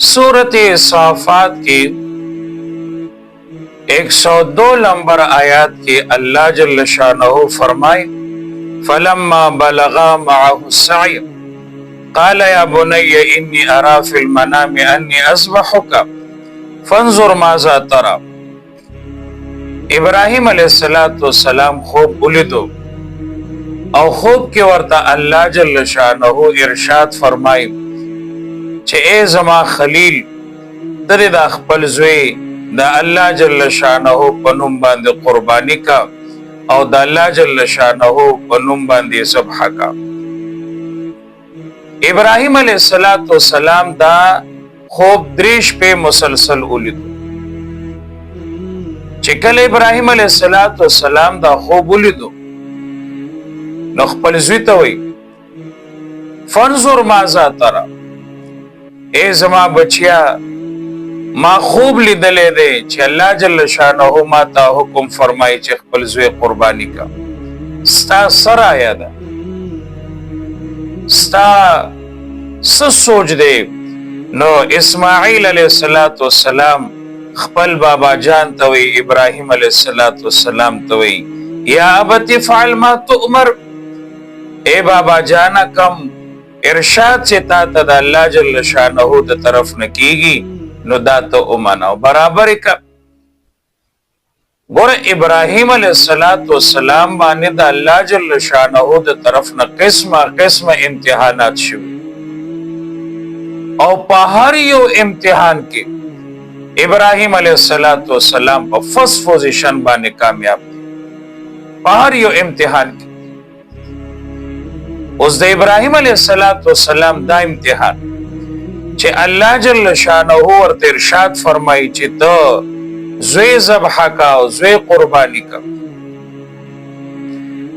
सूरत साफात की 102 नंबर आयत की अल्लाह जल्ल शानहू फरमाए फलम्मा बलगा मअहु सअय क़ाल या बुनय्य इन्नी अरा फिल मनामि अन्नी अज़बहुका फंजुर माज़ा तरा। इब्राहिम अलैहिस्सलाम खूब उलिदो और खूब के वर्ता अल्लाह जल्ल शानहू इरशाद फरमाई चे ए जमा खलील तरे दा खपल ज़ोई दा अल्लाह जल्ल शानहू पनुम बांदे कुर्बानी का और दा अल्लाह जल्ल शानहू पनुम बांदे ज़ब्ह का। इब्राहिम अलैहिस्सलाम दा खूब दृश पे मुसलसल उलिदो चिकल इब्राहिम अलैहिस्सलाम दा खूब उलिदो न खपल ज़ोई ता वई फंजुर माज़ा तरा ए जमा बचिया मा खूब लिदले दे चे अल्लाह जल्ल शानहू माता हुक्म फरमाई चे खपल ज़ोई कुर्बानी का स्ता सर आया दा स्ता सोच दे नो इस्माइल अलैहिस्सलाम खपल बाबा जान तवई इब्राहिम अलैहिस्सलाम तवई या अबति फ़अल मा तुअमर ए बाबा जाना कम इरशाद से ता तदा अल्लाह जल्ल शानहू द तरफ न कीगी नो दा तो उमाना बराबर का गोरे इब्राहिम अलैहिस्सलाम बाने दा अल्लाह जल्ल शानहू द तरफ न किस्म इम्तिहानात शुरू और पहाड़ियों इम्तिहान के इब्राहिम अलैहिस्सलाम पर फर्स्ट पोजीशन बाने कामयाब पहाड़ियों इम्तिहान के उस दे इब्राहिम अलैहिस्सलाम दा इम्तिहान चे अल्लाह जल्ल शानहू और इरशाद फरमाई चे तो ज़ोई ज़ब्ह का ज़ोई कुर्बानी का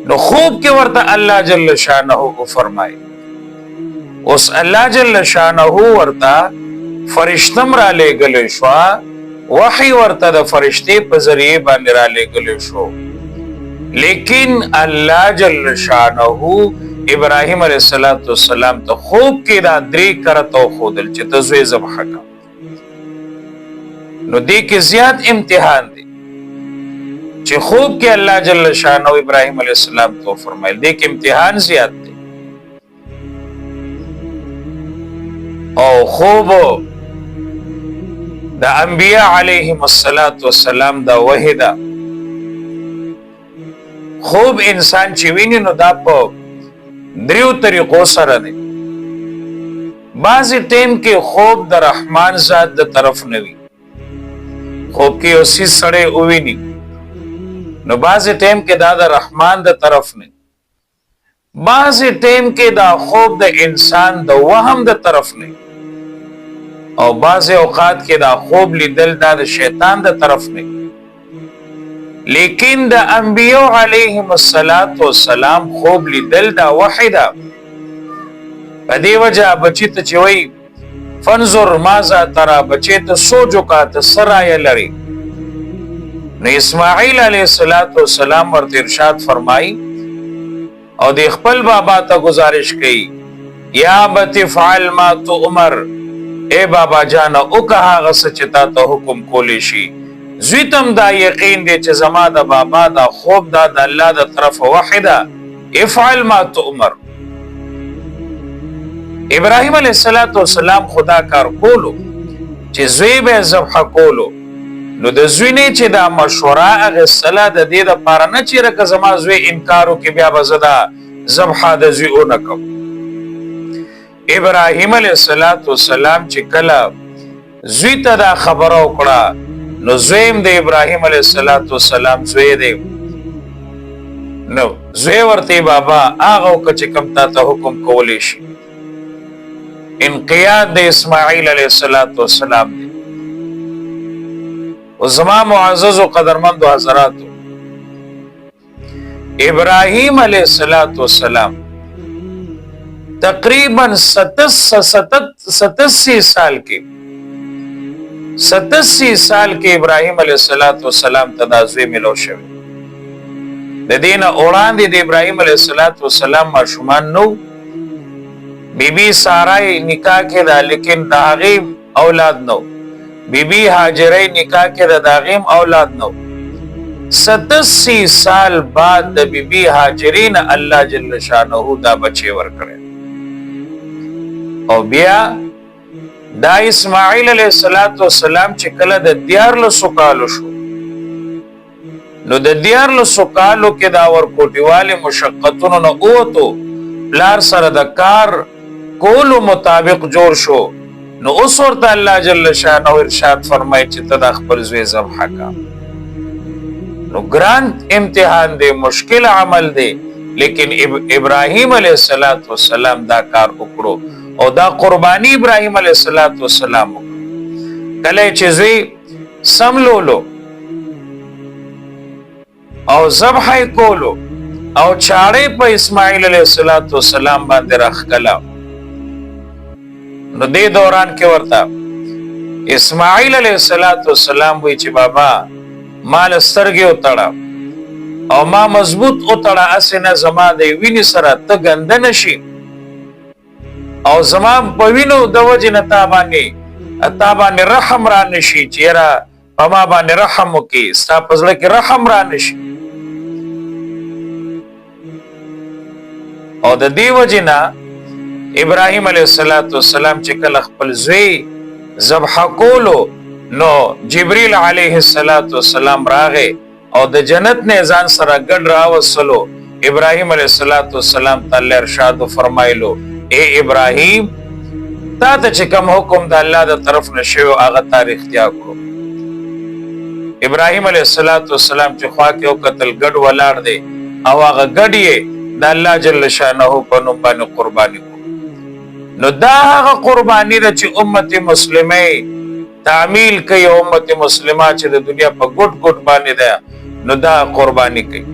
नो खूब के वर्ता अल्लाह जल्ल शानहू को फरमाई उस अल्लाह जल्ल शानहू वर्ता फरिश्तम रा ले गले शवा वही वर्ता द फरिश्ते पे जरिए बाने रा ले गले शो लेकिन अल्लाह जल्ल शानहू इब्राहिम अलैहिस्सलाम तो खूब की दादरी करतो खुदल चे तो ज़ोई ज़ब्ह का नो दी के ज़ियाद इम्तिहान दे चे खूब के अल्लाह जल्ल शानहू इब्राहिम अलैहिस्सलाम तो फरमाए दे के इम्तिहान ज़ियाद दे और खूब दा अंबिया अलैहिमुस्सलाम दा वहीदा खूब इंसान चिवीनी नो दा पो द्रियो तरीकों सर ने बाज़ी टेम के खूब द रहमान ज़ात द तरफ नवी खूब की उसी सड़े उवी नी नो बाज़ी टेम के दादा रहमान द तरफ ने बाज़ी टेम के दा खूब द इंसान द वहम द तरफ ने और बाज़ी औकात के दा खूब लिदल दा द शैतान द तरफ ने लेकिन द अंबिया अलैहिमुस्सलाम खूब लिदल दा वाहिदा बदी वजह बची तो चवई फंजुर माज़ा तरा बचे तो सोचो का तो सराय लरी ने इस्माइल अलैहिस्सलाम और इरशाद फरमाई और देखपल बाबा ता गुजारिश कई या बति फ़अल मा तुअमर ए बाबा जाना ओ कहा गसचता तो हुक्म कोलिशी ज़ुतम दा यकीन दे चे जमा दा बाबा दा खूब दा अल्लाह दा तरफ वाहिदा इफ़अल मा तुअमर। इब्राहिम अलैहिस्सलाम खुदा कार कोलो चे ज़ोई बे ज़ब्ह कोलो नो द ज़ोई ने चे दा मशवरा अगे सला द दे दा पारा न चे रक जमा ज़ोई इनकारो के ब्या बज़दा ज़ब्ह द ज़ोई ओ नकम इब्राहिम अलैहिस्सलाम चे कला ज़ोई ता दा खबर उकड़ा नो ज़ोईम दे इब्राहिम अलैहिस्सलाम ज़ोई दे नो ज़ोई वर्ते बाबा आगो कचे कमता ता हुक्म कोलिशी इनक़ियाद दे इस्माइल अलैहिस्सलाम दे उज़मा मुअज़्ज़ज़ व क़दरमंद व हज़रात इब्राहिम अलैहिस्सलाम तकरीबन 87 साल के इब्राहिम अलैहिस्सलाम तदाज़ुए मिलो शवे दीना ओरान दे इब्राहिम अलैहिस्सलाम माशुमान नो बीबी सारा निकाह के दा लेकिन दागी اولاد نو. بیبی هاجره نکاح کې د داغیم اولاد نو. 87 سال بعد د بیبی هاجرین الله جل شانه دا بچي ورکړي. او بیا دا اسماعیل علیه السلام چې کله د 14 کالو شو، نو د 14 کالو کې دا ورکوټیواله مشقتونو نه اوتو، پلار سره د کار کولو مطابق جوړ شو. نو اوس ورته الله جل شانه ارشاد فرمایي چې ته د خپل زوی ذبح کا. نو ګران امتحان دی، مشکل عمل دی، لیکن ابراهیم علیه السلام دا کار وکړو او دا قربانی ابراهیم علیه السلام کله چې زوی سملولو او ذبح کولو او چاړې په اسماعیل علیه السلام باندې راخکلا. نو دې دوران کې ورته اسماعیل علیه السلام وی چې بابا مال سترګې وتړه او ما مضبوط وتړه، اسنه زما د وینې سره ته ګنده نشي او زما په وینو د وجې نه تا باندې رحم را نشي، چیرې په ما باندې رحم وکړي، ستا په زړه کې رحم را نشي. او د دې وجې نه ابراهیم علیه السلام چې کله خپل زوی ذبح کولو، نو جبريل علیه السلام راغی او د جنت نه ځان سره ګډ راوصلو. ابراهیم علیه السلام تعالی ارشاد فرمایلو، اے ابراهیم تا ته چې کوم حکم د الله د طرف نشو هغه تاریخ اختیار کړو. ابراهیم علیه السلام چې خوا کې او قتل ګډ ولاړ دی او هغه ګډ یې د الله جل شانه په نوم باندې قرباني کو. نو دا هغه قرباني ده چې امت مسلمه تعمیل کوي، امت مسلمه چې د دنیا په ګډ ګډ باندې ده، نو دا قرباني کوي.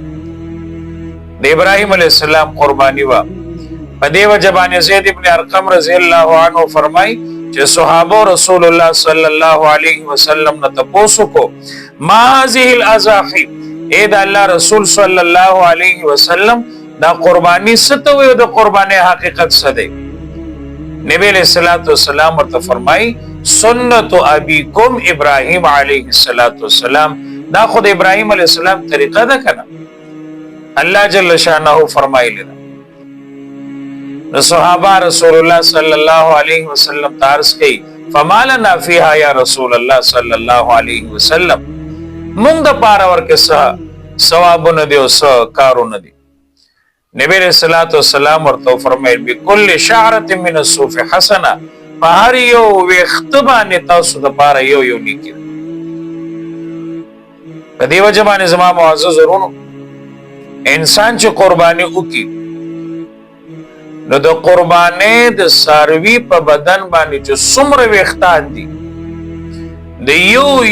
د ابراهیم علیه السلام قرباني وا په دې وجه باندې زید ابن ارقم رضی الله عنه فرمای چې صحابه رسول الله صلی الله علیه وسلم نه تاسو کو ما هذه الاضاحی، اے د الله رسول صلی الله علیه وسلم دا قربانی ستوي او د قربانی حقیقت څه دی؟ نبی علیہ الصلوۃ والسلام ورته فرمای سنت ابیکم ابراهیم علیه السلام، دا خود ابراهیم علیه السلام طریقه ده کنه. الله جل شانه فرمایلی نو صحابه رسول الله صلی الله علیه وسلم تارس کی فما لنا فیها یا رسول الله صلی الله علیه وسلم، مونږ د پاره ورکه ثوابونه دی او کارونه دی. نبی علیہ الصلوۃ والسلام ورته فرمایل بكل شعره من الصوف حسنه، هر یو وختبانه تاسو د پاره یو نیکی. په دې وجه باندې زما معزز ورونو، انسان چې قرباني وکي نو د قرباني د ساروی په بدن باندې چې څومره وختان دي، د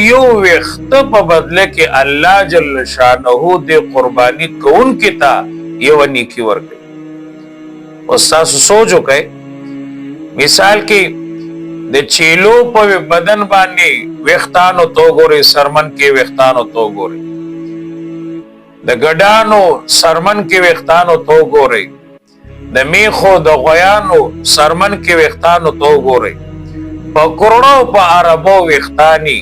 یو وخت په بدله کې الله جل شانه د قرباني کون کتا یو نیکی ورکړي. او تاسو سوچ وکئ، مثال کې د چیلو په بدن باندې وختانو تو ګوري، سرمن کې وختانو تو ګوري، د ګډانو سرمن کې وختانو تو ګوري، د میخو د غویانو سرمن کې وختانو تو ګوري، په کروڑو په عربو وختانی.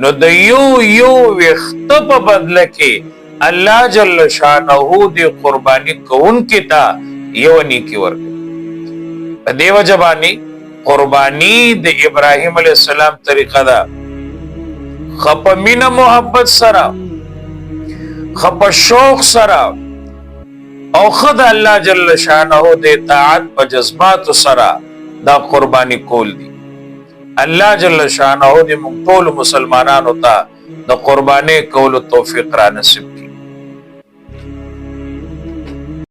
نو د یو وخت په بدله کې الله جل شانه دی قربانی کون کی تا یو نیکی ورکړي. په دې وجه باندې قربانی د ابراهیم علیه السلام طریقه ده، خپ مینه محبت سره، خپ شوق سره، او خد الله جل شانه د اطاعت په جذبات سره دا قربانی کول دي. الله جل شانه د موږ ټول مسلمانانو ته د قربانی کولو توفیق را نصیب کړي.